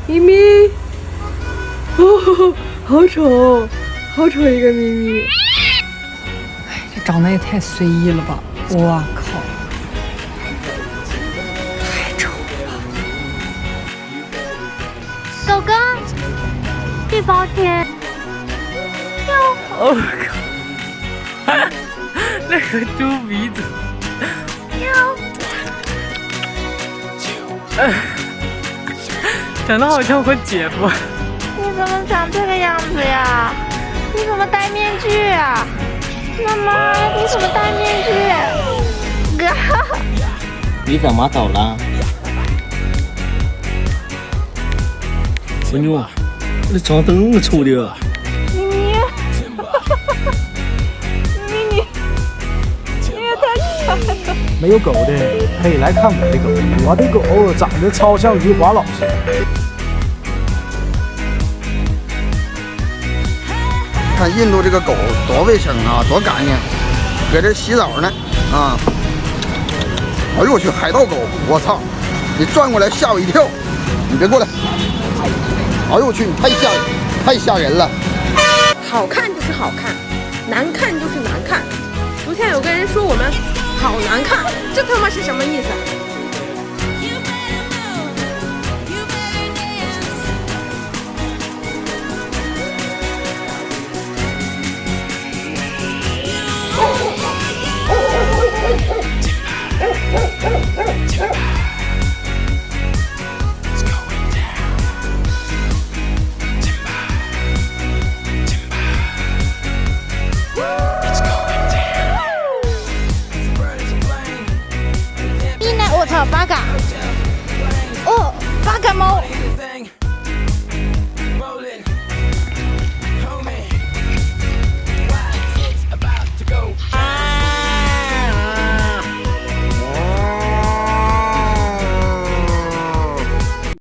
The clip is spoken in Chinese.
咪咪，哦，好丑，好丑一个咪咪。哎，这长得也太随意了吧！我靠，太丑了。狗狗，地包天。我靠，那个猪鼻子。长得好像我姐夫。你怎么长这个样子呀？你怎么戴面具啊？妈妈，你怎么戴面具？哥，你怎么走了？孙女，你长得那么丑的。咪咪，咪咪，你也太可爱了。没有狗的可以来看我的狗，我的狗长得超像余华老师。看印度这个狗多卫生啊，多干净，搁这洗澡呢啊！哎呦我去，海盗狗！我操，你转过来吓我一跳！你别过来！哎呦我去，你太吓人了！好看就是好看，难看就是难看。昨天有个人说我们好难看，这他妈是什么意思？